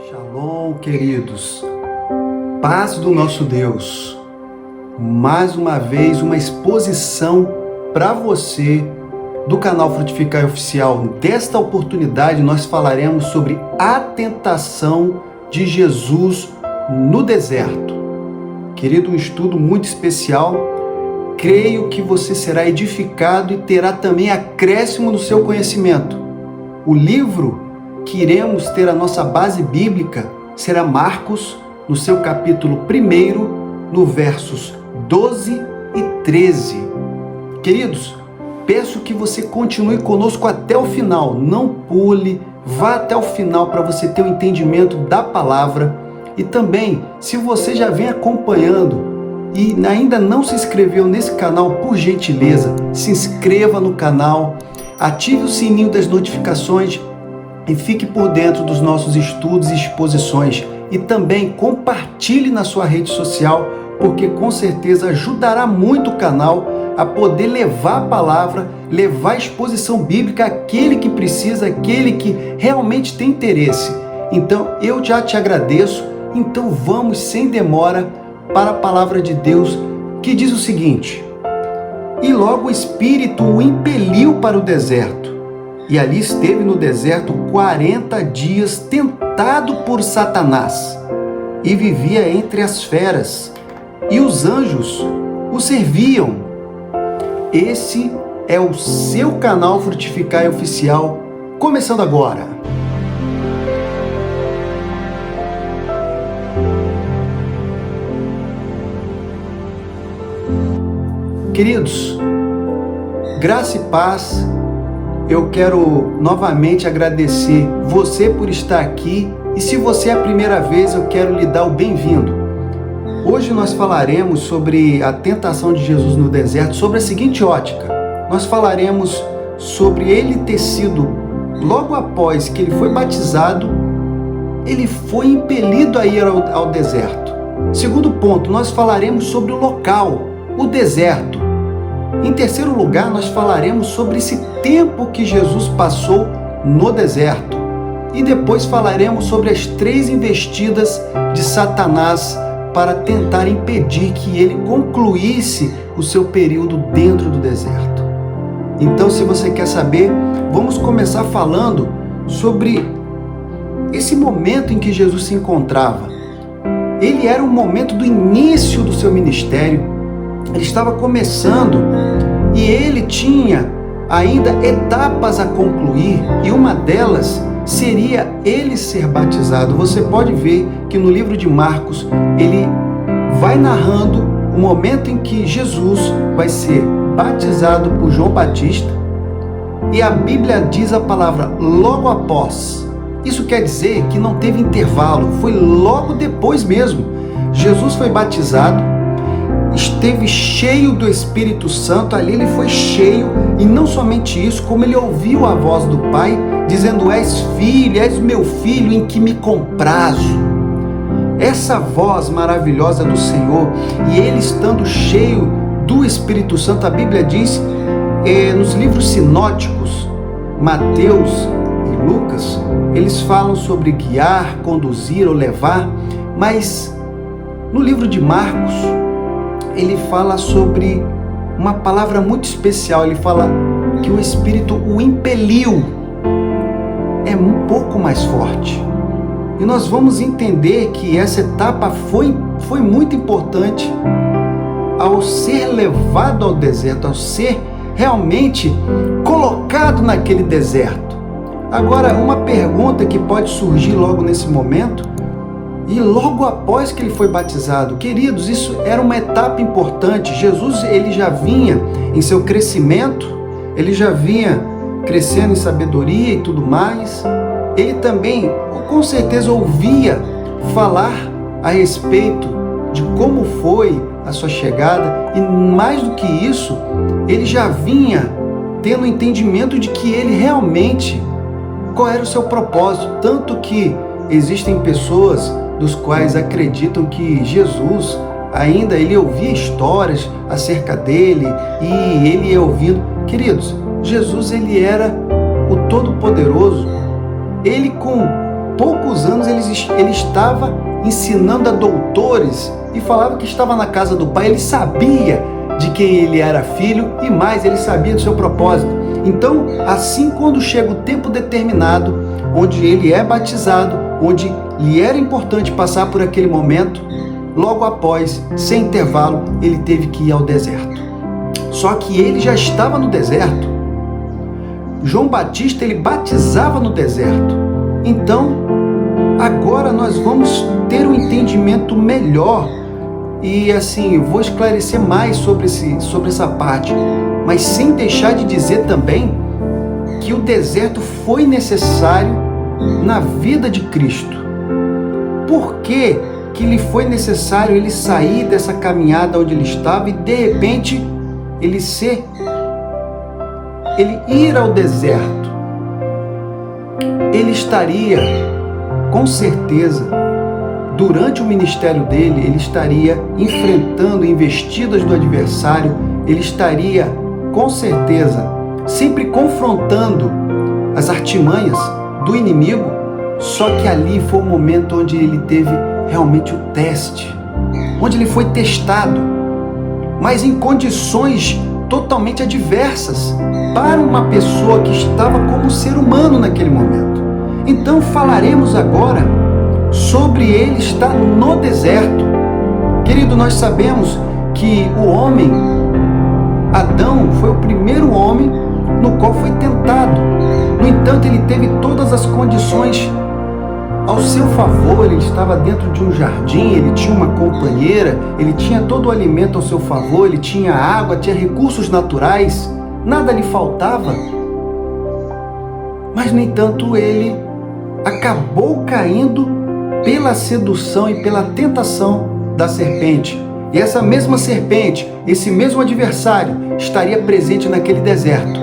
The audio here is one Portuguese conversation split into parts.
Shalom, queridos. Paz do nosso Deus. Mais uma vez, uma exposição para você do canal Frutificai Oficial. Desta oportunidade, nós falaremos sobre a tentação de Jesus no deserto. Querido, um estudo muito especial. Creio que você será edificado e terá também acréscimo no seu conhecimento. O livro que iremos ter a nossa base bíblica será Marcos, no seu capítulo 1, no versos 12 e 13. Queridos, peço que você continue conosco até o final, não pule, vá até o final para você ter o entendimento da palavra. E também, se você já vem acompanhando e ainda não se inscreveu nesse canal, por gentileza, se inscreva no canal, ative o sininho das notificações e fique por dentro dos nossos estudos e exposições. E também compartilhe na sua rede social, porque com certeza ajudará muito o canal a poder levar a palavra, levar a exposição bíblica àquele que precisa, àquele que realmente tem interesse. Então eu já te agradeço. Então vamos sem demora para a palavra de Deus, que diz o seguinte: E logo o Espírito o impeliu para o deserto. E ali esteve no deserto 40 dias tentado por Satanás, e vivia entre as feras, e os anjos o serviam. Esse é o seu canal Frutificai Oficial, começando agora. Queridos, graça e paz. Eu quero novamente agradecer você por estar aqui, e se você é a primeira vez, eu quero lhe dar o bem-vindo. Hoje nós falaremos sobre a tentação de Jesus no deserto, sobre a seguinte ótica. Nós falaremos sobre ele ter sido, logo após que ele foi batizado, ele foi impelido a ir ao deserto. Segundo ponto, nós falaremos sobre o local, o deserto. Em terceiro lugar, nós falaremos sobre esse tempo que Jesus passou no deserto. E depois falaremos sobre as 3 investidas de Satanás para tentar impedir que ele concluísse o seu período dentro do deserto. Então, se você quer saber, vamos começar falando sobre esse momento em que Jesus se encontrava. Ele era um momento do início do seu ministério. Ele estava começando e ele tinha ainda etapas a concluir, e uma delas seria ele ser batizado. Você pode ver que no livro de Marcos ele vai narrando o momento em que Jesus vai ser batizado por João Batista, e a Bíblia diz a palavra logo após. Isso quer dizer que não teve intervalo, foi logo depois mesmo. Jesus foi batizado, esteve cheio do Espírito Santo, ali ele foi cheio, e não somente isso, como ele ouviu a voz do Pai, dizendo: És filho, és meu filho em que me comprazo. Essa voz maravilhosa do Senhor, e ele estando cheio do Espírito Santo, a Bíblia diz, nos livros sinóticos, Mateus e Lucas, eles falam sobre guiar, conduzir ou levar, mas no livro de Marcos, ele fala sobre uma palavra muito especial. Ele fala que o Espírito o impeliu. É um pouco mais forte. E nós vamos entender que essa etapa foi muito importante ao ser levado ao deserto, ao ser realmente colocado naquele deserto. Agora, uma pergunta que pode surgir logo nesse momento: e logo após que ele foi batizado? Queridos, isso era uma etapa importante. Jesus, ele já vinha em seu crescimento, ele já vinha crescendo em sabedoria e tudo mais. Ele também, com certeza, ouvia falar a respeito de como foi a sua chegada, e mais do que isso, ele já vinha tendo o entendimento de que ele realmente, qual era o seu propósito. Tanto que existem pessoas dos quais acreditam que Jesus ainda ele ouvia histórias acerca dele, e ele ia ouvindo. Queridos, Jesus ele era o Todo-Poderoso. Ele com poucos anos ele estava ensinando a doutores e falava que estava na casa do Pai. Ele sabia de quem ele era filho e mais, ele sabia do seu propósito. Então, assim, quando chega o tempo determinado, onde ele é batizado, onde lhe era importante passar por aquele momento, logo após, sem intervalo, ele teve que ir ao deserto. Só que ele já estava no deserto. João Batista, ele batizava no deserto. Então, agora nós vamos ter um entendimento melhor e assim, eu vou esclarecer mais sobre essa parte, mas sem deixar de dizer também que o deserto foi necessário na vida de Cristo. Por que lhe foi necessário ele sair dessa caminhada onde ele estava e de repente ele ir ao deserto? Ele estaria, com certeza, durante o ministério dele, ele estaria enfrentando investidas do adversário, ele estaria, com certeza, sempre confrontando as artimanhas do inimigo, só que ali foi o momento onde ele teve realmente o teste, onde ele foi testado, mas em condições totalmente adversas para uma pessoa que estava como ser humano naquele momento. Então falaremos agora sobre ele estar no deserto. Querido, nós sabemos que o homem, Adão, foi o primeiro homem no qual foi tentado. No entanto, ele teve todas as condições ao seu favor. Ele estava dentro de um jardim, ele tinha uma companheira, ele tinha todo o alimento ao seu favor, ele tinha água, tinha recursos naturais, nada lhe faltava. Mas, no entanto, ele acabou caindo pela sedução e pela tentação da serpente. E essa mesma serpente, esse mesmo adversário, estaria presente naquele deserto.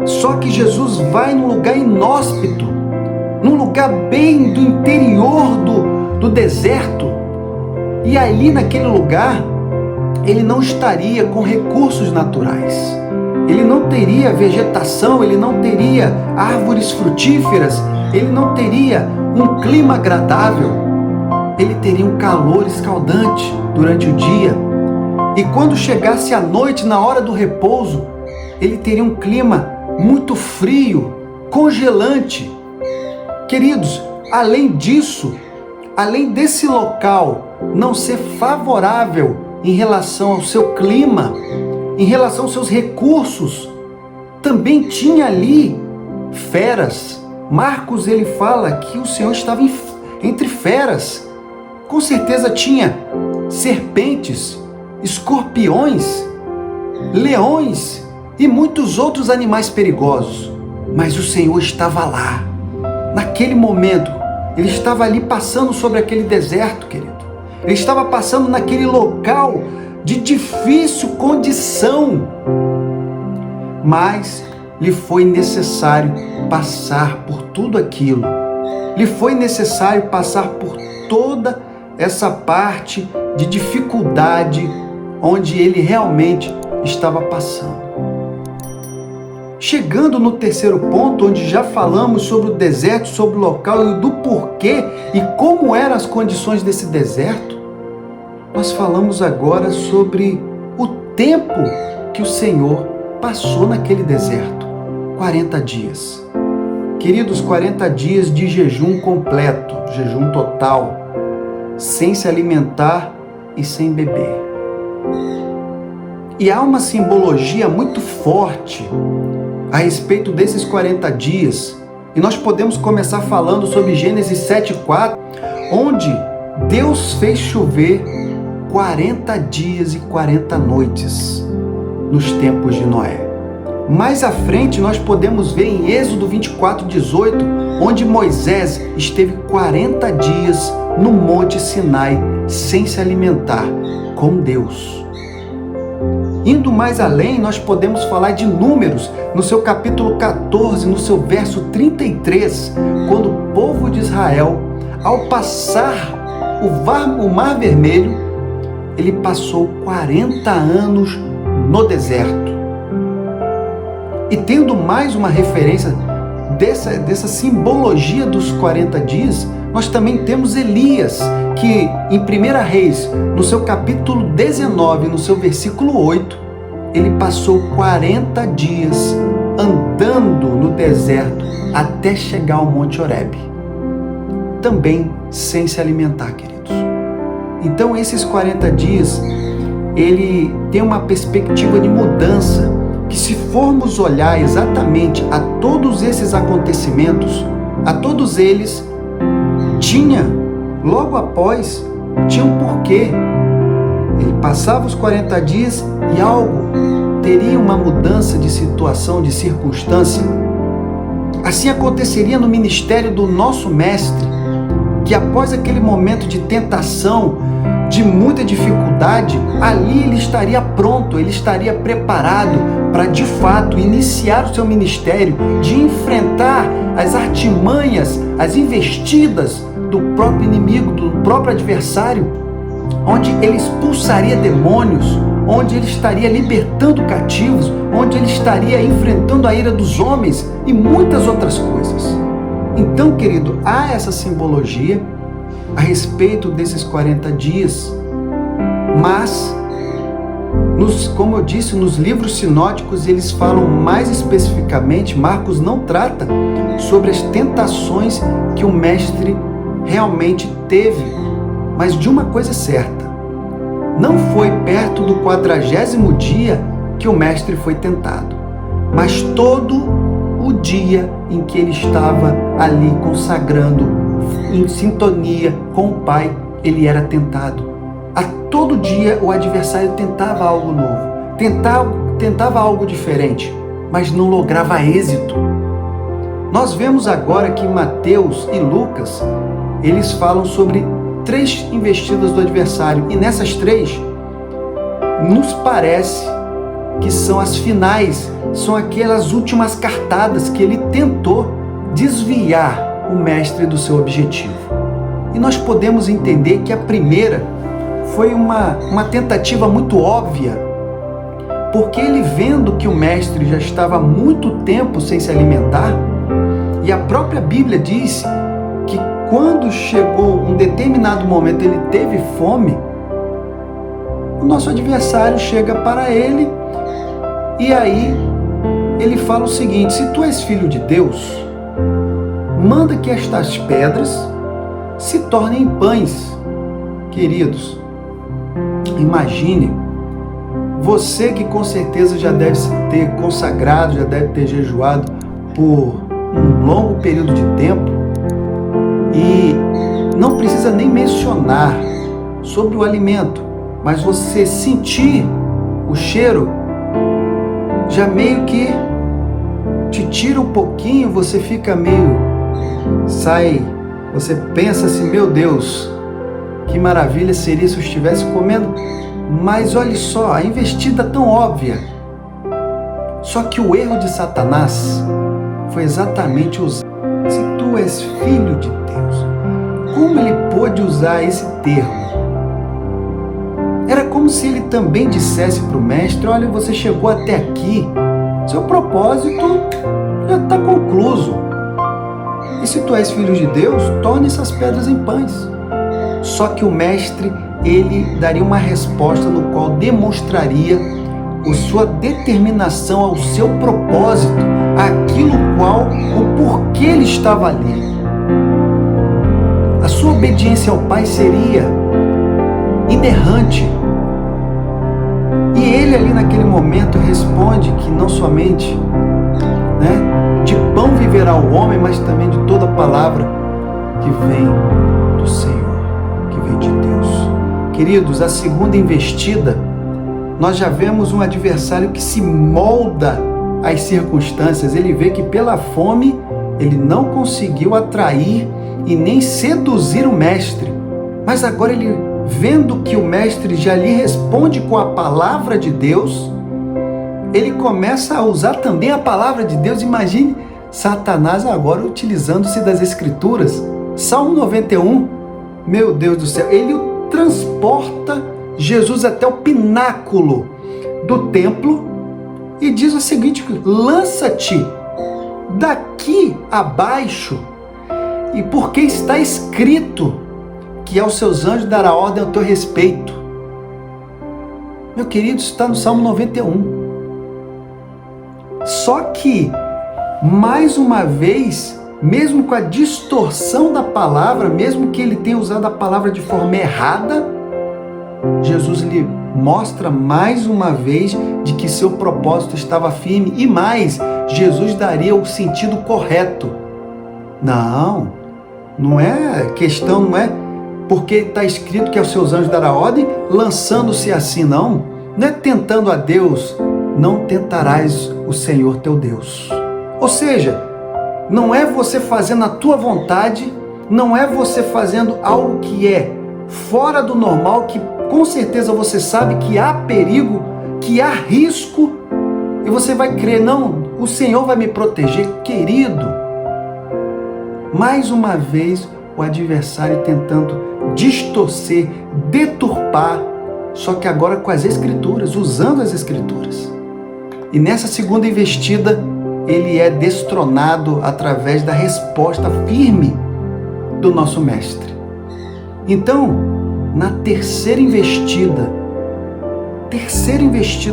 Só que Jesus vai num lugar inóspito, num lugar bem do interior do deserto. E ali naquele lugar, ele não estaria com recursos naturais. Ele não teria vegetação, ele não teria árvores frutíferas, ele não teria um clima agradável, ele teria um calor escaldante durante o dia. E quando chegasse a noite, na hora do repouso, ele teria um clima muito frio, congelante. Queridos, além disso, além desse local não ser favorável em relação ao seu clima, em relação aos seus recursos, também tinha ali feras. Marcos, ele fala que o Senhor estava entre feras. Com certeza tinha serpentes, escorpiões, leões e muitos outros animais perigosos. Mas o Senhor estava lá. Naquele momento, ele estava ali passando sobre aquele deserto, querido. Ele estava passando naquele local de difícil condição. Mas lhe foi necessário passar por tudo aquilo. Lhe foi necessário passar por toda essa parte de dificuldade onde ele realmente estava passando. Chegando no terceiro ponto, onde já falamos sobre o deserto, sobre o local e do porquê e como eram as condições desse deserto, nós falamos agora sobre o tempo que o Senhor passou naquele deserto. 40 dias. Queridos, 40 dias de jejum completo, jejum total, sem se alimentar e sem beber. E há uma simbologia muito forte a respeito desses 40 dias. E nós podemos começar falando sobre Gênesis 7:4, onde Deus fez chover 40 dias e 40 noites nos tempos de Noé. Mais à frente nós podemos ver em Êxodo 24:18, onde Moisés esteve 40 dias no Monte Sinai sem se alimentar com Deus. Indo mais além, nós podemos falar de Números, no seu capítulo 14, no seu verso 33, quando o povo de Israel, ao passar o Mar Vermelho, ele passou 40 anos no deserto. E tendo mais uma referência dessa simbologia dos 40 dias, nós também temos Elias, que em 1 Reis, no seu capítulo 19, no seu versículo 8, ele passou 40 dias andando no deserto até chegar ao Monte Horebe, também sem se alimentar, queridos. Então esses 40 dias, ele tem uma perspectiva de mudança, que se formos olhar exatamente a todos esses acontecimentos, a todos eles, logo após, tinha um porquê. Ele passava os 40 dias e algo teria uma mudança de situação, de circunstância. Assim aconteceria no ministério do nosso Mestre, que após aquele momento de tentação, de muita dificuldade, ali ele estaria pronto, ele estaria preparado para de fato iniciar o seu ministério, de enfrentar as artimanhas, as investidas do próprio inimigo, do próprio adversário, onde ele expulsaria demônios, onde ele estaria libertando cativos, onde ele estaria enfrentando a ira dos homens e muitas outras coisas. Então, querido, há essa simbologia a respeito desses 40 dias, mas, como eu disse, nos livros sinóticos eles falam mais especificamente, Marcos não trata sobre as tentações que o mestre realmente teve, mas de uma coisa certa, não foi perto do 40º dia que o mestre foi tentado, mas todo o dia em que ele estava ali consagrando, em sintonia com o Pai, ele era tentado. A todo dia o adversário tentava algo novo, tentava algo diferente, mas não lograva êxito. Nós vemos agora que Mateus e Lucas, eles falam sobre 3 investidas do adversário, e nessas 3, nos parece que são as finais, são aquelas últimas cartadas que ele tentou desviar o mestre do seu objetivo. E nós podemos entender que a primeira foi uma tentativa muito óbvia, porque ele, vendo que o mestre já estava há muito tempo sem se alimentar, e a própria Bíblia diz que quando chegou um determinado momento ele teve fome, o nosso adversário chega para ele e aí ele fala o seguinte: se tu és filho de Deus, manda que estas pedras se tornem pães. Queridos, imagine, você que com certeza já deve ter consagrado, já deve ter jejuado por um longo período de tempo, e não precisa nem mencionar sobre o alimento, mas você sentir o cheiro, já meio que te tira um pouquinho, você fica meio, você pensa assim, meu Deus, que maravilha seria se eu estivesse comendo, mas olha só, a investida tão óbvia. Só que o erro de Satanás foi exatamente usar, se tu és filho de Deus. Como ele pôde usar esse termo? Era como se ele também dissesse para o mestre: olha, você chegou até aqui, seu propósito já está concluso. E se tu és filho de Deus, torne essas pedras em pães. Só que o mestre, ele daria uma resposta no qual demonstraria a sua determinação ao seu propósito, aquilo qual, o porquê ele estava ali. A sua obediência ao Pai seria inerrante. E ele ali naquele momento responde que não somente, de pão viverá o homem, mas também de toda palavra que vem do Senhor, que vem de Deus. Queridos, a segunda investida, nós já vemos um adversário que se molda às circunstâncias. Ele vê que pela fome ele não conseguiu atrair e nem seduzir o mestre, mas agora ele, vendo que o mestre já lhe responde com a palavra de Deus, ele começa a usar também a palavra de Deus. Imagine Satanás agora utilizando-se das Escrituras. Salmo 91, meu Deus do céu, ele o transporta Jesus até o pináculo do templo e diz o seguinte: lança-te daqui abaixo, e porque está escrito que aos seus anjos dará ordem ao teu respeito. Meu querido, isso está no Salmo 91. Só que, mais uma vez, mesmo com a distorção da palavra, mesmo que ele tenha usado a palavra de forma errada, Jesus lhe mostra mais uma vez de que seu propósito estava firme, e mais, Jesus daria o sentido correto. Não é questão, não é porque está escrito que aos seus anjos dará ordem, lançando-se assim, não é tentando a Deus, não tentarás o Senhor teu Deus. Ou seja, não é você fazendo a tua vontade, não é você fazendo algo que é fora do normal, que com certeza você sabe que há perigo, que há risco, e você vai crer, não, o Senhor vai me proteger. Querido, mais uma vez o adversário tentando distorcer, deturpar, só que agora com as Escrituras, usando as Escrituras. E nessa segunda investida, ele é destronado através da resposta firme do nosso mestre. Então, na terceira investida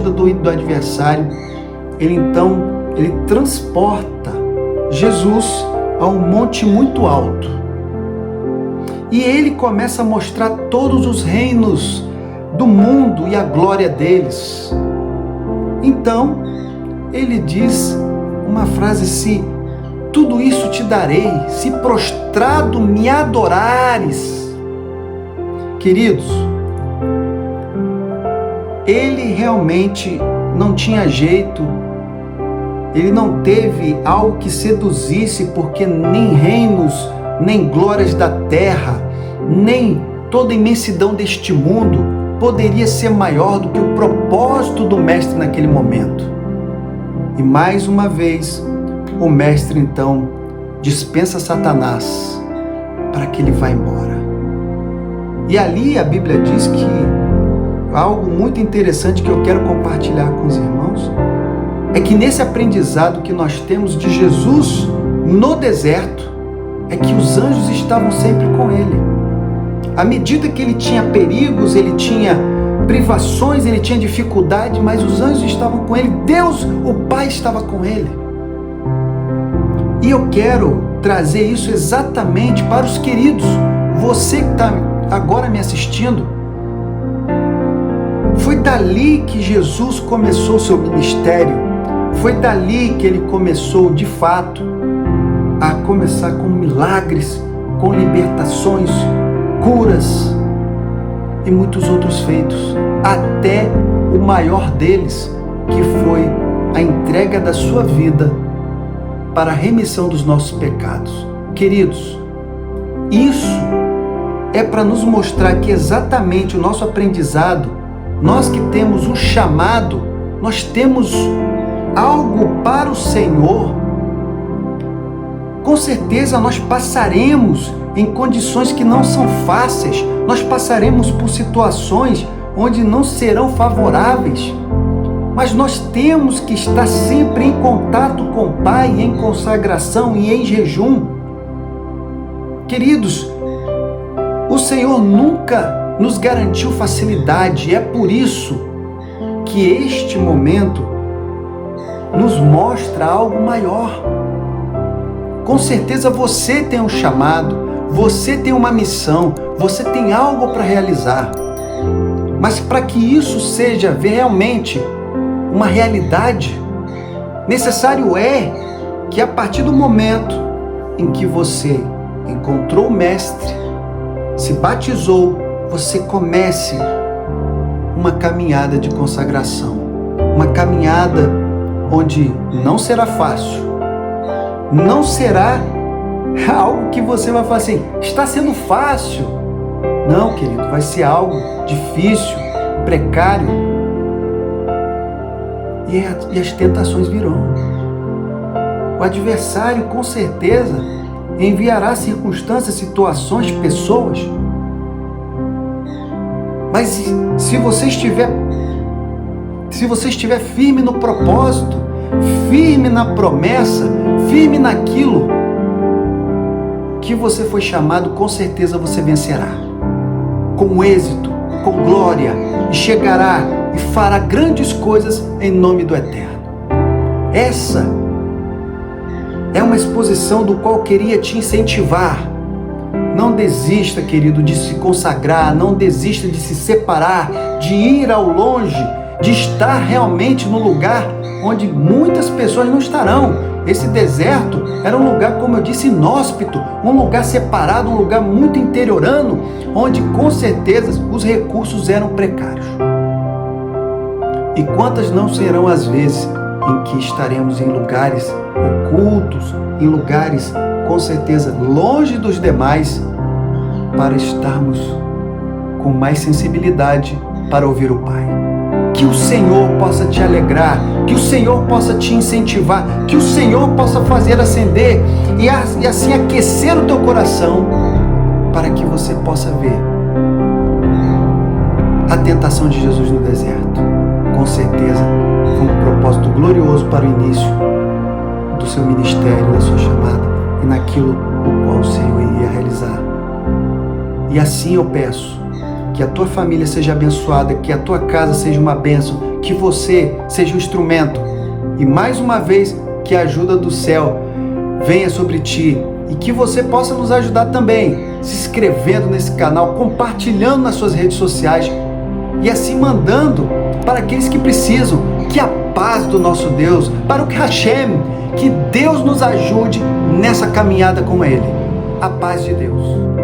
do adversário, ele transporta Jesus a um monte muito alto. E ele começa a mostrar todos os reinos do mundo e a glória deles. Então, ele diz uma frase: se tudo isso te darei, se prostrado me adorares. Queridos, ele realmente não tinha jeito, ele não teve algo que seduzisse, porque nem reinos, nem glórias da terra, nem toda a imensidão deste mundo poderia ser maior do que o propósito do mestre naquele momento. E mais uma vez, o mestre então dispensa Satanás para que ele vá embora. E ali a Bíblia diz que algo muito interessante que eu quero compartilhar com os irmãos é que nesse aprendizado que nós temos de Jesus no deserto, é que os anjos estavam sempre com ele. À medida que ele tinha perigos, ele tinha privações, ele tinha dificuldade, mas os anjos estavam com ele. Deus, o Pai, estava com ele. E eu quero trazer isso exatamente para os queridos. Você que está agora me assistindo, foi dali que Jesus começou o seu ministério. Foi dali que ele começou, de fato, a começar com milagres, com libertações, curas e muitos outros feitos, até o maior deles, que foi a entrega da sua vida para a remissão dos nossos pecados. Queridos, isso é para nos mostrar que exatamente o nosso aprendizado, nós que temos um chamado, nós temos algo para o Senhor, com certeza nós passaremos em condições que não são fáceis, nós passaremos por situações onde não serão favoráveis, mas nós temos que estar sempre em contato com o Pai, em consagração e em jejum. Queridos, o Senhor nunca nos garantiu facilidade, é por isso que este momento nos mostra algo maior. Com certeza você tem um chamado, você tem uma missão, você tem algo para realizar. Mas para que isso seja realmente uma realidade, necessário é que a partir do momento em que você encontrou o Mestre, se batizou, você comece uma caminhada de consagração, uma caminhada onde não será fácil, não será algo que você vai falar assim, está sendo fácil. Não, querido, vai ser algo difícil, precário, e as tentações virão. O adversário, com certeza, enviará circunstâncias, situações, pessoas. Mas se você estiver firme no propósito, firme na promessa, firme naquilo que você foi chamado, com certeza você vencerá. Com êxito, com glória, e chegará e fará grandes coisas em nome do Eterno. Essa é uma exposição do qual eu queria te incentivar. Não desista, querido, de se consagrar, não desista de se separar, de ir ao longe, de estar realmente no lugar onde muitas pessoas não estarão. Esse deserto era um lugar, como eu disse, inóspito, um lugar separado, um lugar muito interiorano, onde com certeza os recursos eram precários. E quantas não serão as vezes em que estaremos em lugares ocultos, em lugares com certeza longe dos demais, para estarmos com mais sensibilidade para ouvir o Pai. Que o Senhor possa te alegrar, que o Senhor possa te incentivar, que o Senhor possa fazer acender e assim aquecer o teu coração, para que você possa ver a tentação de Jesus no deserto. Com certeza foi um propósito glorioso para o início do seu ministério, da sua chamada e naquilo o qual o Senhor iria realizar. E assim eu peço que a tua família seja abençoada, que a tua casa seja uma bênção, que você seja um instrumento e mais uma vez que a ajuda do céu venha sobre ti e que você possa nos ajudar também, se inscrevendo nesse canal, compartilhando nas suas redes sociais e assim mandando para aqueles que precisam. Que a paz do nosso Deus, para o Hashem, que Deus nos ajude nessa caminhada com Ele. A paz de Deus.